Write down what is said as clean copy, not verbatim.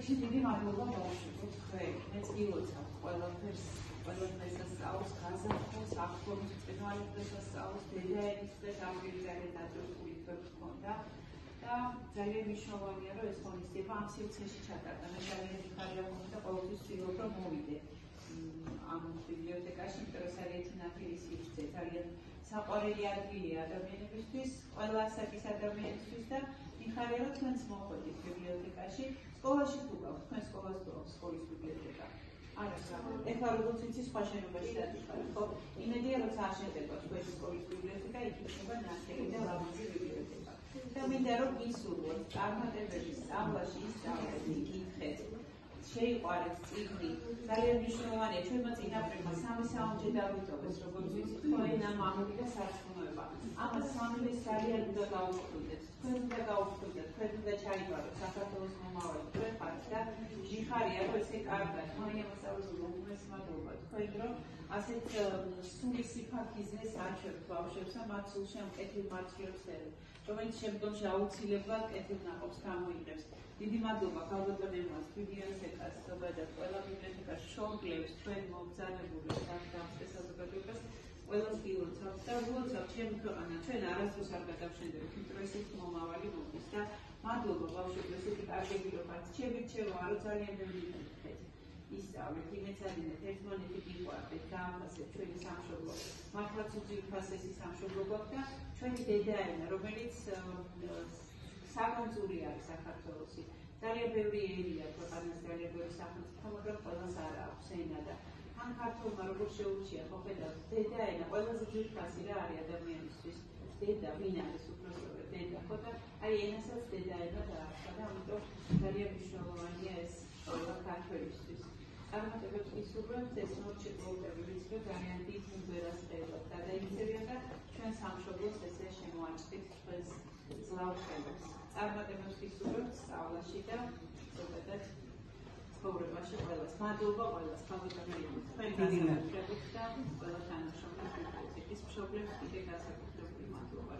დიდი მადლობა ბავშვებო თქვენ. მეც გილოცავთ ყველაფერს სასწაულს, გაზაფხულს, აღდგომის ბრწყინვალე დღესასწაულს, დედაენის დღეს ამბილი ძალიან დაძაბული თვე გქონდა და ძალიან მნიშვნელოვანია რომ ეს ღონისძიება ამ სივრცეში ჩატარდა. მე ძალიან მიხარია და ყოველთვის ვცდილობ რომ მოვიდე ამ ბიბლიოთეკაში, იმიტომ რომ საერთოდ ნახილი სივრცე ძალიან საყვარელი ადგილია ადამიანებისთვის, ყველა ასაკის ადამიანისთვის და მიხარია რომ თქვენც მოხვედით ბიბლიოთეკაში. სკოლაში თუ გაქვთ, თქვენ სკოლას გვაქვს სკოლის ბიბლიოთეკა. არა, ეხლა როგორც ვიცი, სხვა შენობაში დადიხარით, ხო? იმედია რომ აღშენდება თქვენი სკოლის ბიბლიოთეკა, იქ იქნება ნახელი და ლამაზი ბიბლიოთეკა. და მინდა რომ გისურვოთ წარმატებები სწავლაში, ისწავლეთ, იკითხეთ, შეიყვარეთ წიგნი. ძალიან მნიშვნელოვანია, ჩვენმა წინაპრებმა სამი საუნჯე დავიტოვეს, როგორც ვიცით, ხო, ენა, მამული და სარწმუნოება. ამას სამივეს ძალიან უნდა გავუხდით. თქვენ უნდა გავუხდით, თქვენ უნდა ჩაიბაროთ საქართველოს მომავალი, თქვენ ხართ და მიხარია რომ ესე კარგად, მოიამასწავლოს უმეს მადლობა თქვენ რომ ასეთ სული სიფაქიზეს აჩვენებთ ბავშვებს და მათ სულში ამ კეთილ მარცვლებს წერეთ, რომელიც შემდგომში აუცილებლად კეთილნაყოფს გამოიღებს. დიდი მადლობა ქალბატონებმა, ბიბლიოთეკას, ზოგადად ყველა ბიბლიოთეკას, შობლებს, ჩვენ მობრძანებული საზოგადოებას ყველას გილოცავთ და ვილოცავთ ჩემი ქვეყანა, ჩვენ არასდროს არ გადავშენდებით, იმიტომ რომ ესეთი მომავალი მოდის და მადლობა ბავშვებო, ესეთი კარგები რომ ხართ, შემირჩევა რომ ძალიან ბევრი იკითხეთ, ისწავლეთ, იმეცადინეთ, ერთმანეთი გიყვარდეთ, დააფასეთ ჩვენი სამშობლო, მართლაც უძვირფასესი სამშობლო გვაქვს და ჩვენი დედაენა, რომელიც საკონწური არის საქართველოსი. ძალიან ბევრი ენია ქვეყანას, ძალიან ბევრი სახელმწიფო, მაგრამ ყველას არ აქვს ენა და ან ქართულმა როგორ შეურჩია, ხო ხედავთ, დედაენა ყველაზე ძვირფასი რა არის ადამიანისთვის. დედა, ვინ არის უпроსტობად, დედა, ხო და აი ენასაც დედაენა დაარსა და ამიტომ ძალიან მნიშვნელოვანია ეს ყველა ქართველისთვის. წარმატებებს ვისურვებთ, ეს მორჩილობები ვიცი რომ ძალიან დიდ მუზეას ხდება გადაიქცევიან და ჩვენ სამშობლოს ესე შემოაჭრით თქვენს ძლავრ ხელებს. წარმატებებს ვისურვებთ სწავლაში და ზოგადად ცხოვრებაში ყველას. მადლობა ყველას, ქალბატონებო, თქვენ გასაკუთრებით და ყველა თანამშრომლებს ბიბლიოთეკის მშობლებს კიდე გასაკუთრებული მადლობა.